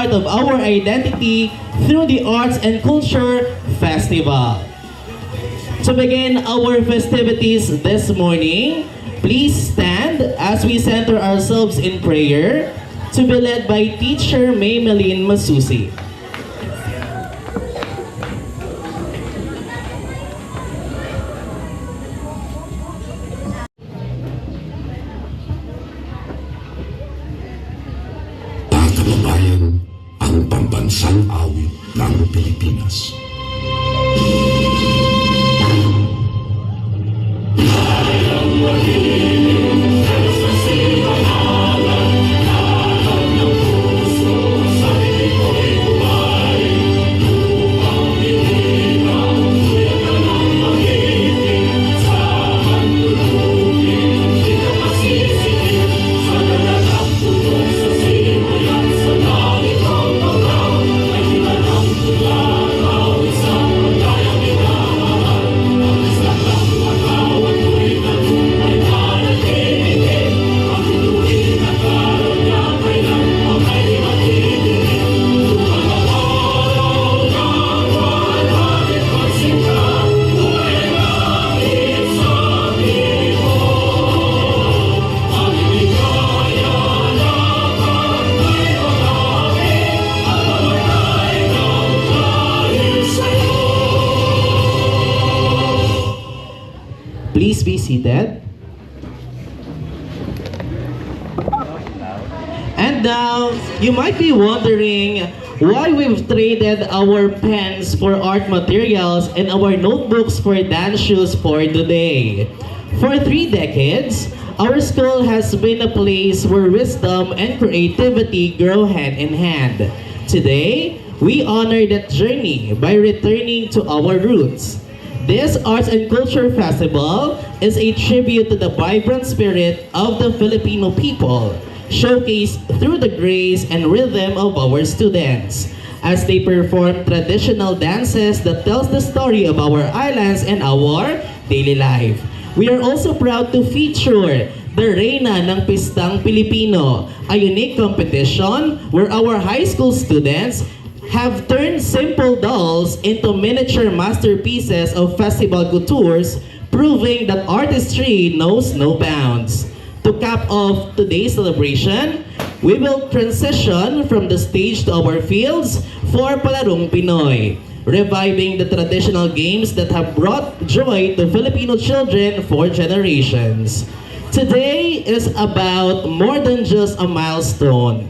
part of our identity through the Arts and Culture Festival. To begin our festivities this morning, please stand as we center ourselves in prayer to be led by Teacher Maymeline Masusi. Kababayan, ang pambansang awit ng Pilipinas. Please be seated. And now, you might be wondering why we've traded our pens for art materials and our notebooks for dance shoes for today. For 3 decades, our school has been a place where wisdom and creativity grow hand in hand. Today, we honor that journey by returning to our roots. This Arts and Culture Festival is a tribute to the vibrant spirit of the Filipino people, showcased through the grace and rhythm of our students, as they perform traditional dances that tells the story of our islands and our daily life. We are also proud to feature the Reyna ng Pistang Pilipino, a unique competition where our high school students have turned simple dolls into miniature masterpieces of festival coutures, proving that artistry knows no bounds. To cap off today's celebration, we will transition from the stage to our fields for Palarong Pinoy, reviving the traditional games that have brought joy to Filipino children for generations. Today is about more than just a milestone.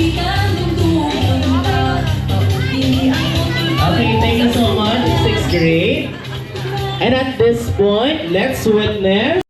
Okay, thank you so much, 6th grade. And at this point, let's witness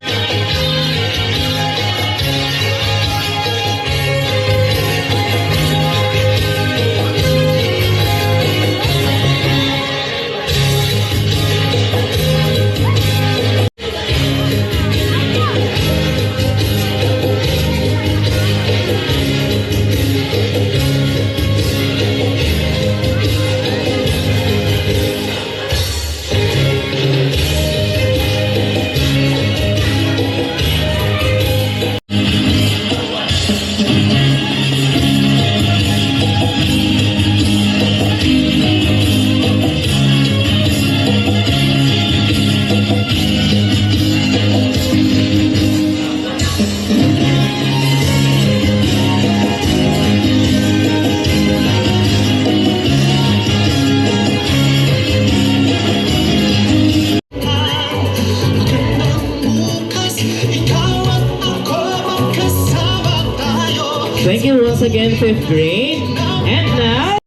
thank you once again, 5th grade. And now,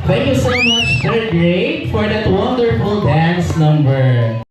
Thank you so much, third grade, for that wonderful dance number.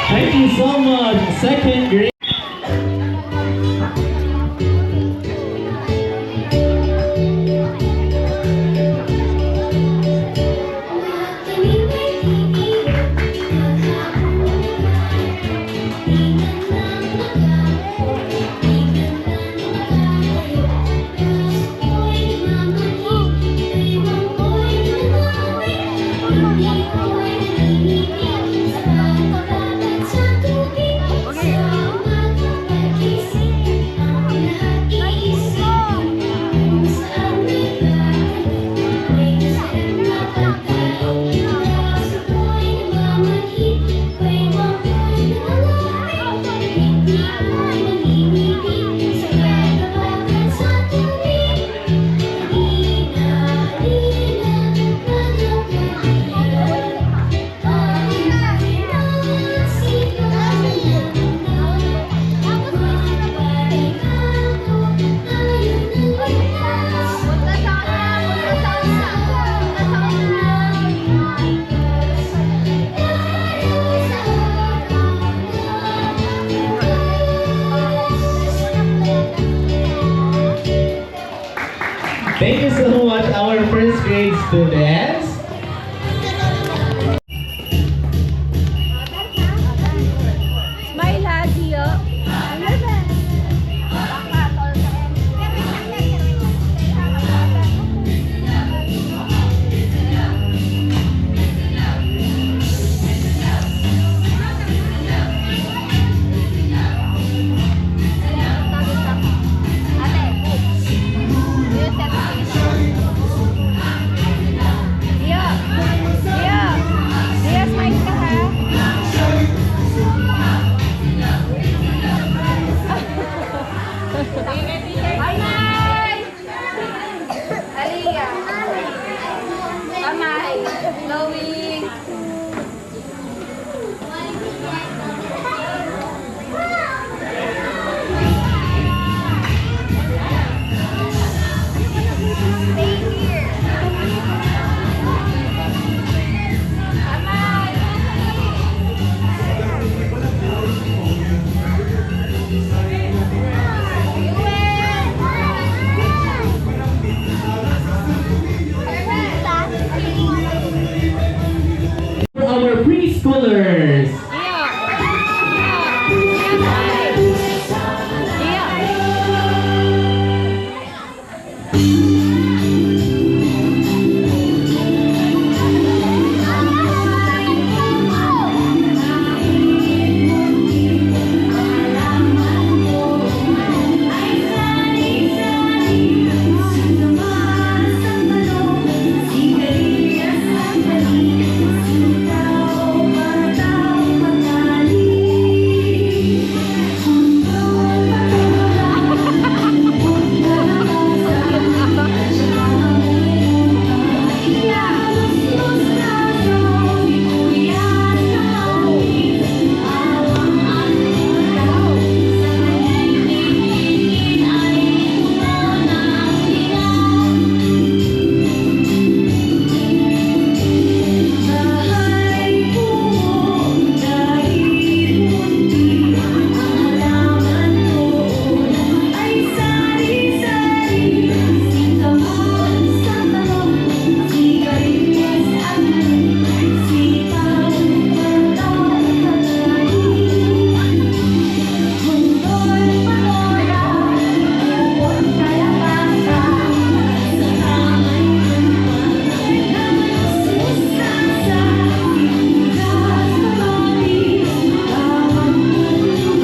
Thank you so much, second grade. Thank you so much, our first grade students. Smile ha, Gio. Drawing. For our preschoolers.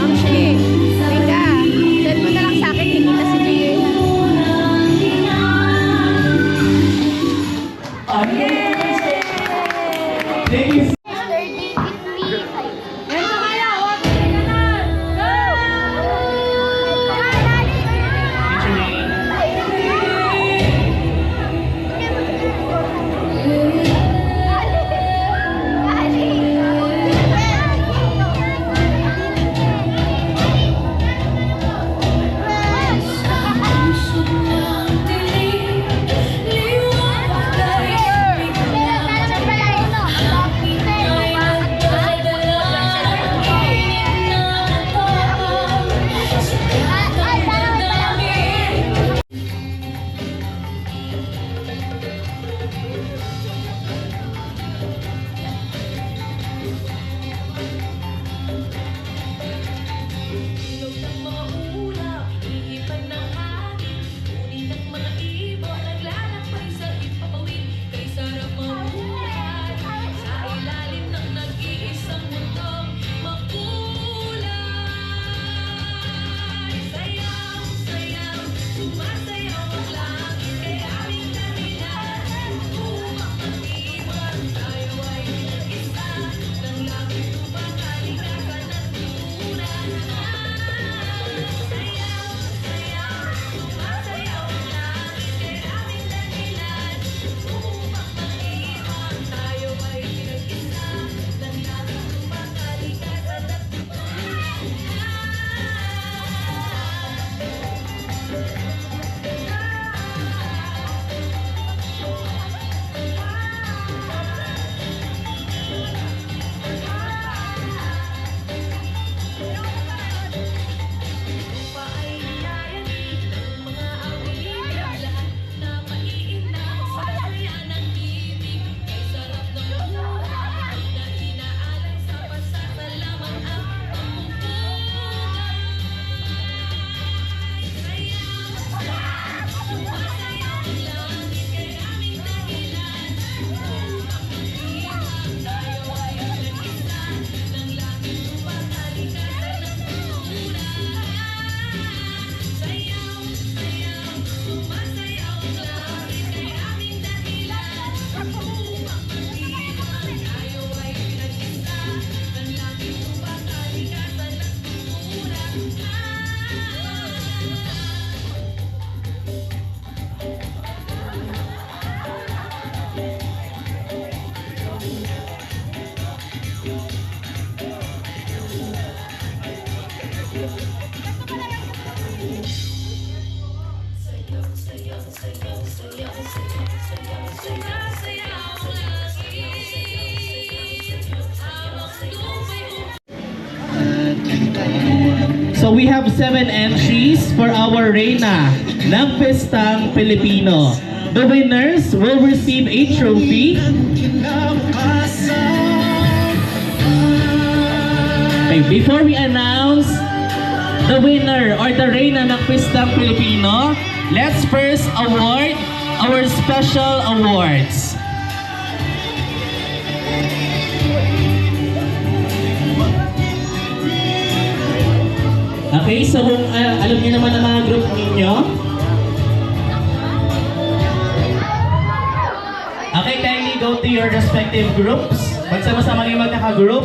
Ma'am Shi, Rika, send mo na lang sa akin, hindi na si Jay. Thank you. Ito kaya, huwag na lang. Go! So we have 7 entries for our Reyna ng Pistang Pilipino. The winners will receive a trophy. Okay, before we announce the winner or the Reyna ng Pistang Pilipino, let's first award our special awards. Okay, so kung alam niyo naman ang mga group ninyo. Okay, kindly go to your respective groups. Magsama-sama kayo magkaka-group.